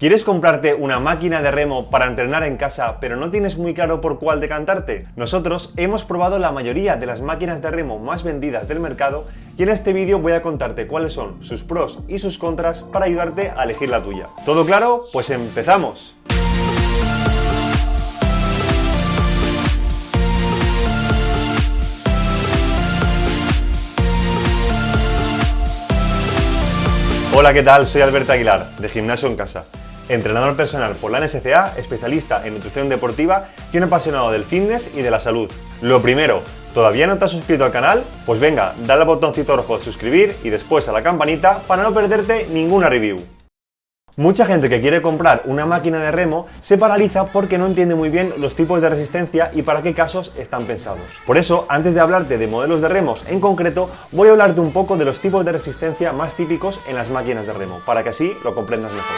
¿Quieres comprarte una máquina de remo para entrenar en casa, pero no tienes muy claro por cuál decantarte? Nosotros hemos probado la mayoría de las máquinas de remo más vendidas del mercado y en este vídeo voy a contarte cuáles son sus pros y sus contras para ayudarte a elegir la tuya. ¿Todo claro? Pues empezamos. Hola, ¿qué tal? Soy Alberto Aguilar, de Gimnasio en Casa. Entrenador personal por la NSCA, especialista en nutrición deportiva y un apasionado del fitness y de la salud. Lo primero, ¿todavía no te has suscrito al canal? Pues venga, dale al botoncito rojo de suscribir y después a la campanita para no perderte ninguna review. Mucha gente que quiere comprar una máquina de remo se paraliza porque no entiende muy bien los tipos de resistencia y para qué casos están pensados. Por eso, antes de hablarte de modelos de remos en concreto, voy a hablarte un poco de los tipos de resistencia más típicos en las máquinas de remo, para que así lo comprendas mejor.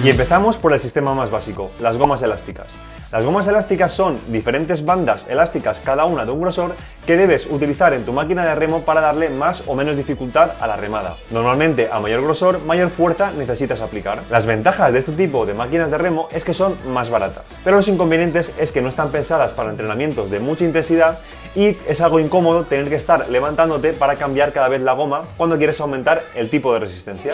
Y empezamos por el sistema más básico, las gomas elásticas. Las gomas elásticas son diferentes bandas elásticas, cada una de un grosor, que debes utilizar en tu máquina de remo para darle más o menos dificultad a la remada. Normalmente, a mayor grosor, mayor fuerza necesitas aplicar. Las ventajas de este tipo de máquinas de remo es que son más baratas, pero los inconvenientes es que no están pensadas para entrenamientos de mucha intensidad y es algo incómodo tener que estar levantándote para cambiar cada vez la goma cuando quieres aumentar el tipo de resistencia.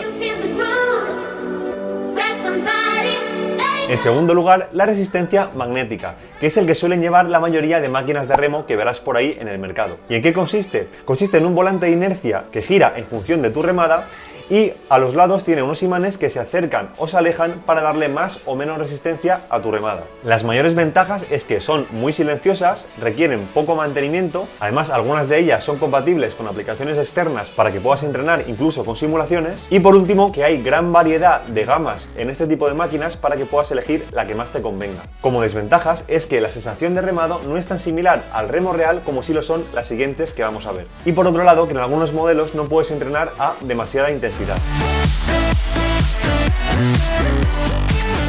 En segundo lugar, la resistencia magnética, que es el que suelen llevar la mayoría de máquinas de remo que verás por ahí en el mercado. ¿Y en qué consiste? Consiste en un volante de inercia que gira en función de tu remada y a los lados tiene unos imanes que se acercan o se alejan para darle más o menos resistencia a tu remada. Las mayores ventajas es que son muy silenciosas, requieren poco mantenimiento, además algunas de ellas son compatibles con aplicaciones externas para que puedas entrenar incluso con simulaciones, y por último que hay gran variedad de gamas en este tipo de máquinas para que puedas elegir la que más te convenga. Como desventajas es que la sensación de remado no es tan similar al remo real como sí lo son las siguientes que vamos a ver. Y por otro lado que en algunos modelos no puedes entrenar a demasiada intensidad.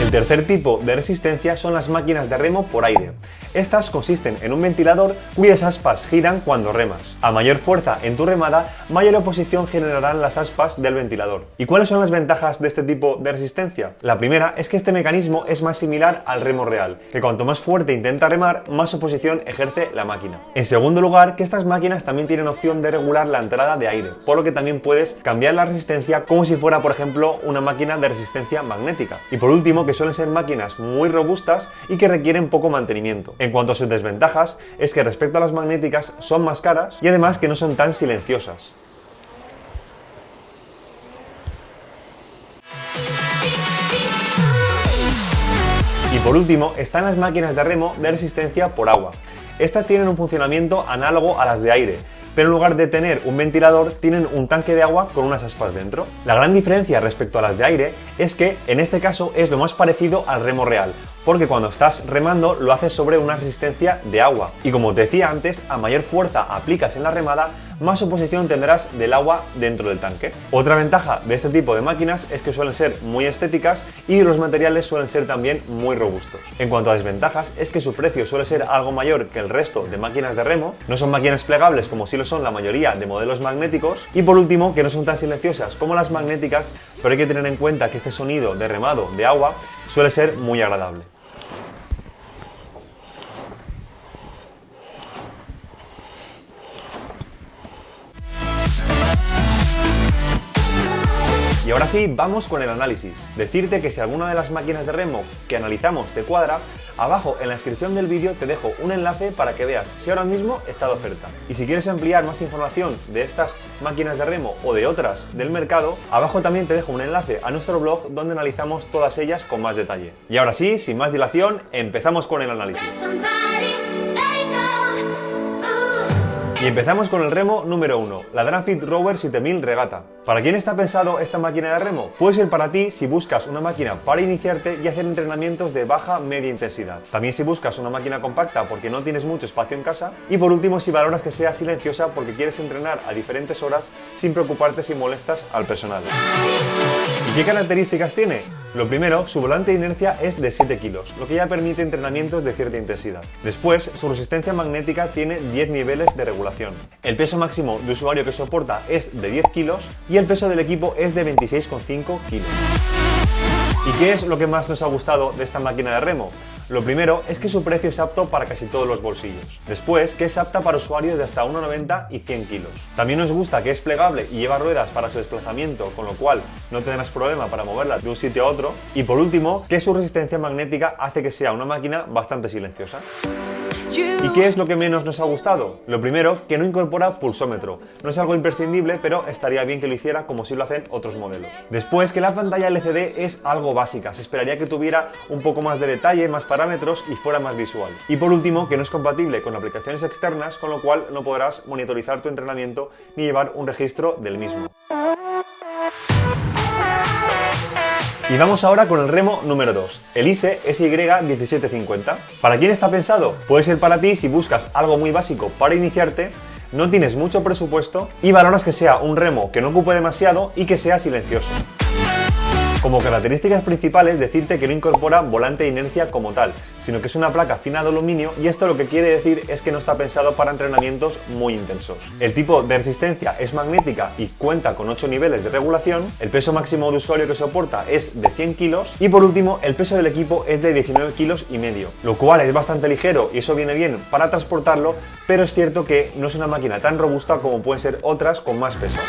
El tercer tipo de resistencia son las máquinas de remo por aire. Estas consisten en un ventilador cuyas aspas giran cuando remas. A mayor fuerza en tu remada, mayor oposición generarán las aspas del ventilador. ¿Y cuáles son las ventajas de este tipo de resistencia? La primera es que este mecanismo es más similar al remo real, que cuanto más fuerte intenta remar, más oposición ejerce la máquina. En segundo lugar, que estas máquinas también tienen opción de regular la entrada de aire, por lo que también puedes cambiar la resistencia como si fuera, por ejemplo, una máquina de resistencia magnética. Y por último, que suelen ser máquinas muy robustas y que requieren poco mantenimiento. En cuanto a sus desventajas, es que respecto a las magnéticas son más caras y además que no son tan silenciosas. Y por último, están las máquinas de remo de resistencia por agua. Estas tienen un funcionamiento análogo a las de aire, pero en lugar de tener un ventilador, tienen un tanque de agua con unas aspas dentro. La gran diferencia respecto a las de aire es que en este caso es lo más parecido al remo real, porque cuando estás remando lo haces sobre una resistencia de agua. Y como te decía antes, a mayor fuerza aplicas en la remada, más oposición tendrás del agua dentro del tanque. Otra ventaja de este tipo de máquinas es que suelen ser muy estéticas y los materiales suelen ser también muy robustos. En cuanto a desventajas, es que su precio suele ser algo mayor que el resto de máquinas de remo, no son máquinas plegables como sí lo son la mayoría de modelos magnéticos, y por último que no son tan silenciosas como las magnéticas, pero hay que tener en cuenta que este sonido de remado de agua suele ser muy agradable. Y ahora sí, vamos con el análisis. Decirte que si alguna de las máquinas de remo que analizamos te cuadra, abajo en la descripción del vídeo te dejo un enlace para que veas si ahora mismo está de oferta. Y si quieres ampliar más información de estas máquinas de remo o de otras del mercado, abajo también te dejo un enlace a nuestro blog donde analizamos todas ellas con más detalle. Y ahora sí, sin más dilación, empezamos con el análisis. Y empezamos con el remo número 1, la Dramfit Rover 7000 Regata. ¿Para quién está pensado esta máquina de remo? Puede ser para ti si buscas una máquina para iniciarte y hacer entrenamientos de baja-media intensidad. También si buscas una máquina compacta porque no tienes mucho espacio en casa. Y por último, si valoras que sea silenciosa porque quieres entrenar a diferentes horas sin preocuparte si molestas al personal. ¿Y qué características tiene? Lo primero, su volante de inercia es de 7 kilos, lo que ya permite entrenamientos de cierta intensidad. Después, su resistencia magnética tiene 10 niveles de regulación. El peso máximo de usuario que soporta es de 10 kilos y el peso del equipo es de 26,5 kilos. ¿Y qué es lo que más nos ha gustado de esta máquina de remo? Lo primero es que su precio es apto para casi todos los bolsillos. Después, que es apta para usuarios de hasta 1,90 y 100 kilos. También nos gusta que es plegable y lleva ruedas para su desplazamiento, con lo cual no tendrás problema para moverla de un sitio a otro. Y por último, que su resistencia magnética hace que sea una máquina bastante silenciosa. ¿Y qué es lo que menos nos ha gustado? Lo primero, que no incorpora pulsómetro. No es algo imprescindible, pero estaría bien que lo hiciera como sí lo hacen otros modelos. Después, que la pantalla LCD es algo básica. Se esperaría que tuviera un poco más de detalle, más parámetros y fuera más visual. Y por último, que no es compatible con aplicaciones externas, con lo cual no podrás monitorizar tu entrenamiento ni llevar un registro del mismo. Y vamos ahora con el remo número 2, el ISE SY1750. ¿Para quién está pensado? Puede ser para ti si buscas algo muy básico para iniciarte, no tienes mucho presupuesto y valoras que sea un remo que no ocupe demasiado y que sea silencioso. Como características principales, decirte que no incorpora volante de inercia como tal, sino que es una placa fina de aluminio y esto lo que quiere decir es que no está pensado para entrenamientos muy intensos. El tipo de resistencia es magnética y cuenta con 8 niveles de regulación, el peso máximo de usuario que soporta es de 100 kilos y por último el peso del equipo es de 19 kilos y medio, lo cual es bastante ligero y eso viene bien para transportarlo, pero es cierto que no es una máquina tan robusta como pueden ser otras con más peso.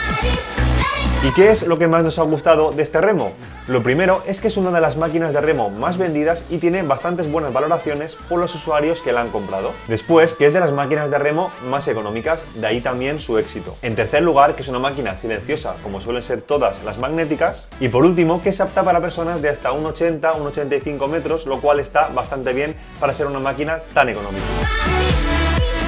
¿Y qué es lo que más nos ha gustado de este remo? Lo primero es que es una de las máquinas de remo más vendidas y tiene bastantes buenas valoraciones por los usuarios que la han comprado. Después, que es de las máquinas de remo más económicas, de ahí también su éxito. En tercer lugar, que es una máquina silenciosa, como suelen ser todas las magnéticas. Y por último, que es apta para personas de hasta 1,80, 1,85 metros, lo cual está bastante bien para ser una máquina tan económica.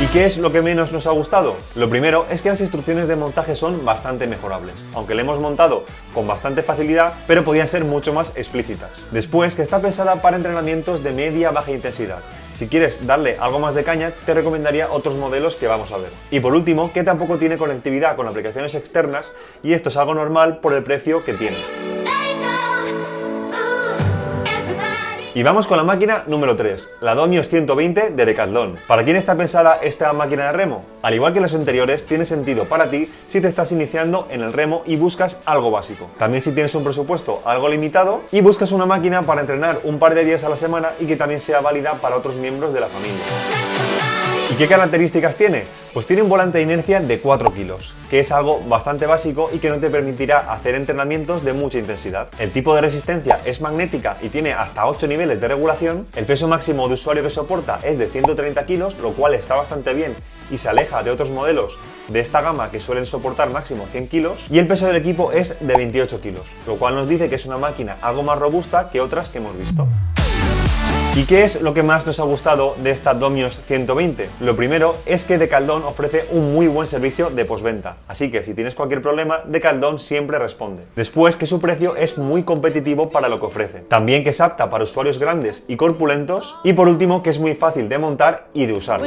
¿Y qué es lo que menos nos ha gustado? Lo primero es que las instrucciones de montaje son bastante mejorables, aunque le hemos montado con bastante facilidad, pero podían ser mucho más explícitas. Después, que está pensada para entrenamientos de media-baja intensidad. Si quieres darle algo más de caña, te recomendaría otros modelos que vamos a ver. Y por último, que tampoco tiene conectividad con aplicaciones externas, y esto es algo normal por el precio que tiene. Y vamos con la máquina número 3, la Domios 120 de Decathlon. ¿Para quién está pensada esta máquina de remo? Al igual que las anteriores, tiene sentido para ti si te estás iniciando en el remo y buscas algo básico. También si tienes un presupuesto algo limitado y buscas una máquina para entrenar un par de días a la semana y que también sea válida para otros miembros de la familia. ¿Y qué características tiene? Pues tiene un volante de inercia de 4 kilos, que es algo bastante básico y que no te permitirá hacer entrenamientos de mucha intensidad. El tipo de resistencia es magnética y tiene hasta 8 niveles de regulación. El peso máximo de usuario que soporta es de 130 kilos, lo cual está bastante bien y se aleja de otros modelos de esta gama que suelen soportar máximo 100 kilos. Y el peso del equipo es de 28 kilos, lo cual nos dice que es una máquina algo más robusta que otras que hemos visto. ¿Y qué es lo que más nos ha gustado de esta Domios 120? Lo primero es que Decathlon ofrece un muy buen servicio de postventa, así que si tienes cualquier problema, Decathlon siempre responde. Después, que su precio es muy competitivo para lo que ofrece. También que es apta para usuarios grandes y corpulentos. Y por último, que es muy fácil de montar y de usar.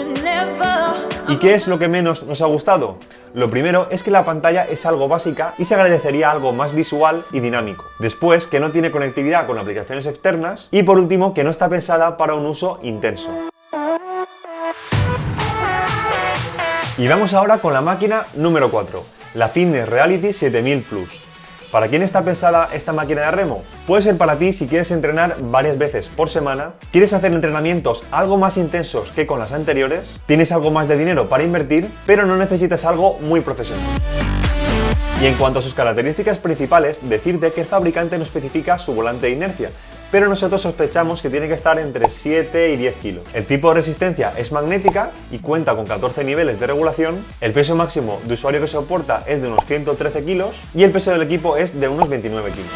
¿Y qué es lo que menos nos ha gustado? Lo primero es que la pantalla es algo básica y se agradecería algo más visual y dinámico. Después, que no tiene conectividad con aplicaciones externas. Y por último, que no está pensada para un uso intenso. Y vamos ahora con la máquina número 4, la Fitness Reality 7000 Plus. ¿Para quién está pensada esta máquina de remo? Puede ser para ti si quieres entrenar varias veces por semana, quieres hacer entrenamientos algo más intensos que con las anteriores, tienes algo más de dinero para invertir, pero no necesitas algo muy profesional. Y en cuanto a sus características principales, decirte que el fabricante no especifica su volante de inercia, pero nosotros sospechamos que tiene que estar entre 7 y 10 kilos. El tipo de resistencia es magnética y cuenta con 14 niveles de regulación, el peso máximo de usuario que soporta es de unos 113 kilos y el peso del equipo es de unos 29 kilos.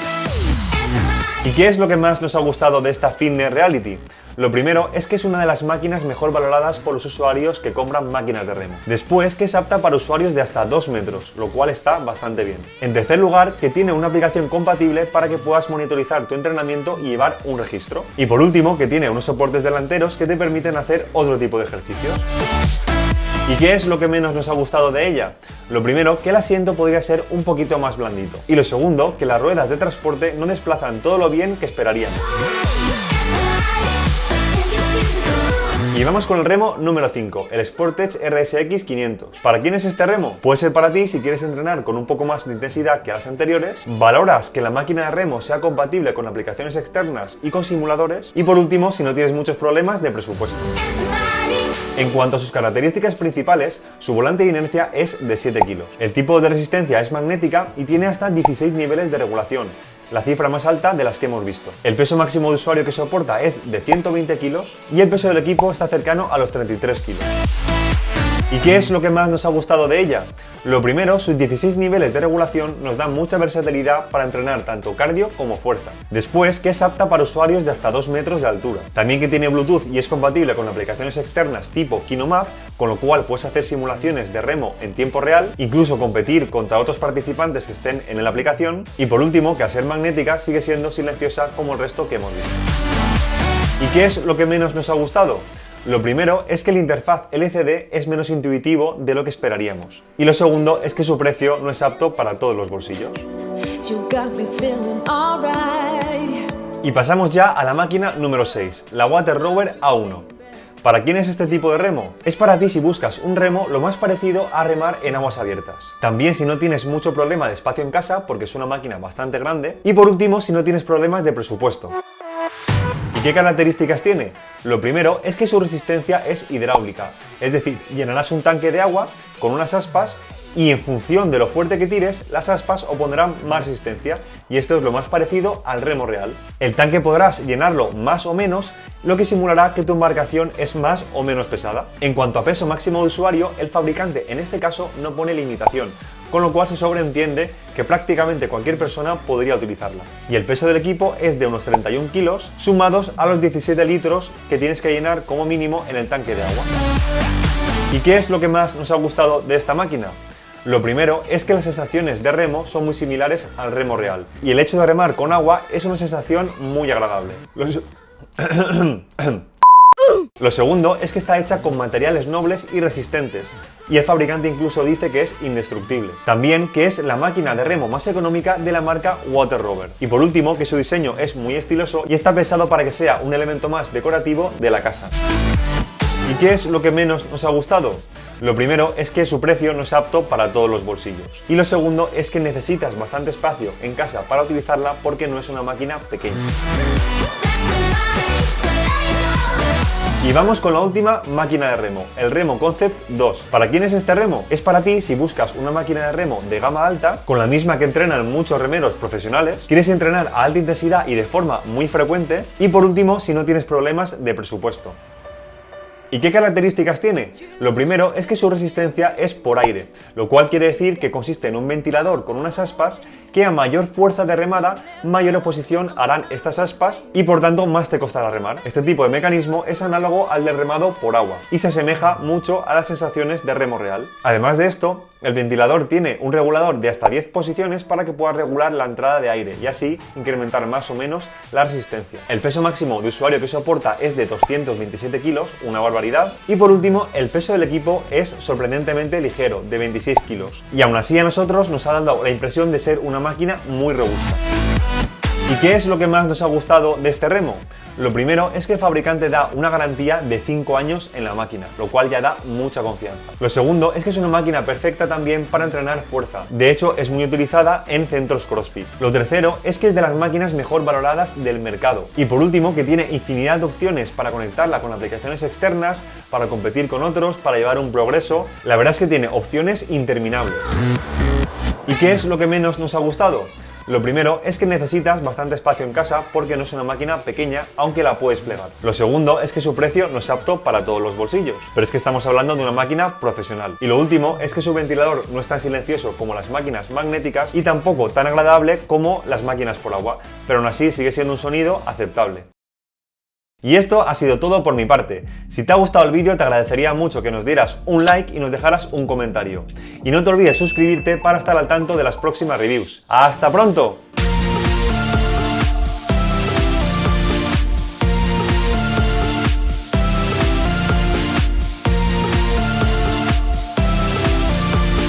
¿Y qué es lo que más nos ha gustado de esta Fitness Reality? Lo primero es que es una de las máquinas mejor valoradas por los usuarios que compran máquinas de remo. Después, que es apta para usuarios de hasta 2 metros, lo cual está bastante bien. En tercer lugar, que tiene una aplicación compatible para que puedas monitorizar tu entrenamiento y llevar un registro. Y por último, que tiene unos soportes delanteros que te permiten hacer otro tipo de ejercicios. ¿Y qué es lo que menos nos ha gustado de ella? Lo primero, que el asiento podría ser un poquito más blandito. Y lo segundo, que las ruedas de transporte no desplazan todo lo bien que esperaríamos. Y vamos con el remo número 5, el Sportage RSX 500. ¿Para quién es este remo? Puede ser para ti si quieres entrenar con un poco más de intensidad que las anteriores, valoras que la máquina de remo sea compatible con aplicaciones externas y con simuladores, y por último, si no tienes muchos problemas de presupuesto. En cuanto a sus características principales, su volante de inercia es de 7 kilos. El tipo de resistencia es magnética y tiene hasta 16 niveles de regulación, la cifra más alta de las que hemos visto. El peso máximo de usuario que soporta es de 120 kilos y el peso del equipo está cercano a los 33 kilos. ¿Y qué es lo que más nos ha gustado de ella? Lo primero, sus 16 niveles de regulación nos dan mucha versatilidad para entrenar tanto cardio como fuerza. Después, que es apta para usuarios de hasta 2 metros de altura. También que tiene Bluetooth y es compatible con aplicaciones externas tipo KinoMap, con lo cual puedes hacer simulaciones de remo en tiempo real, incluso competir contra otros participantes que estén en la aplicación. Y por último, que al ser magnética sigue siendo silenciosa como el resto que hemos visto. ¿Y qué es lo que menos nos ha gustado? Lo primero es que el interfaz LCD es menos intuitivo de lo que esperaríamos. Y lo segundo es que su precio no es apto para todos los bolsillos. Y pasamos ya a la máquina número 6, la Water Rower A1. ¿Para quién es este tipo de remo? Es para ti si buscas un remo lo más parecido a remar en aguas abiertas. También si no tienes mucho problema de espacio en casa, porque es una máquina bastante grande. Y por último, si no tienes problemas de presupuesto. ¿Qué características tiene? Lo primero es que su resistencia es hidráulica, es decir, llenarás un tanque de agua con unas aspas y en función de lo fuerte que tires, las aspas opondrán más resistencia y esto es lo más parecido al remo real. El tanque podrás llenarlo más o menos, lo que simulará que tu embarcación es más o menos pesada. En cuanto a peso máximo de usuario, el fabricante en este caso no pone limitación, con lo cual se sobreentiende que prácticamente cualquier persona podría utilizarla. Y el peso del equipo es de unos 31 kilos, sumados a los 17 litros que tienes que llenar como mínimo en el tanque de agua. ¿Y qué es lo que más nos ha gustado de esta máquina? Lo primero es que las sensaciones de remo son muy similares al remo real, y el hecho de remar con agua es una sensación muy agradable. Lo segundo es que está hecha con materiales nobles y resistentes, y el fabricante incluso dice que es indestructible. También que es la máquina de remo más económica de la marca Water Rower. Y por último, que su diseño es muy estiloso y está pensado para que sea un elemento más decorativo de la casa. ¿Y qué es lo que menos nos ha gustado? Lo primero es que su precio no es apto para todos los bolsillos. Y lo segundo es que necesitas bastante espacio en casa para utilizarla porque no es una máquina pequeña. Y vamos con la última máquina de remo, el Remo Concept 2. ¿Para quién es este remo? Es para ti si buscas una máquina de remo de gama alta, con la misma que entrenan muchos remeros profesionales, quieres entrenar a alta intensidad y de forma muy frecuente, y por último si no tienes problemas de presupuesto. ¿Y qué características tiene? Lo primero es que su resistencia es por aire, lo cual quiere decir que consiste en un ventilador con unas aspas que a mayor fuerza de remada, mayor oposición harán estas aspas y por tanto más te costará remar. Este tipo de mecanismo es análogo al del remado por agua y se asemeja mucho a las sensaciones de remo real. Además de esto, el ventilador tiene un regulador de hasta 10 posiciones para que pueda regular la entrada de aire y así incrementar más o menos la resistencia. El peso máximo de usuario que soporta es de 227 kilos, una barbaridad. Y por último, el peso del equipo es sorprendentemente ligero, de 26 kilos. Y aún así a nosotros nos ha dado la impresión de ser una máquina muy robusta. ¿Y qué es lo que más nos ha gustado de este remo? Lo primero es que el fabricante da una garantía de 5 años en la máquina, lo cual ya da mucha confianza. Lo segundo es que es una máquina perfecta también para entrenar fuerza. De hecho, es muy utilizada en centros CrossFit. Lo tercero es que es de las máquinas mejor valoradas del mercado. Y por último, que tiene infinidad de opciones para conectarla con aplicaciones externas, para competir con otros, para llevar un progreso. La verdad es que tiene opciones interminables. ¿Y qué es lo que menos nos ha gustado? Lo primero es que necesitas bastante espacio en casa porque no es una máquina pequeña, aunque la puedes plegar. Lo segundo es que su precio no es apto para todos los bolsillos, pero es que estamos hablando de una máquina profesional. Y lo último es que su ventilador no es tan silencioso como las máquinas magnéticas y tampoco tan agradable como las máquinas por agua, pero aún así sigue siendo un sonido aceptable. Y esto ha sido todo por mi parte. Si te ha gustado el vídeo te agradecería mucho que nos dieras un like y nos dejaras un comentario. Y no te olvides suscribirte para estar al tanto de las próximas reviews. ¡Hasta pronto!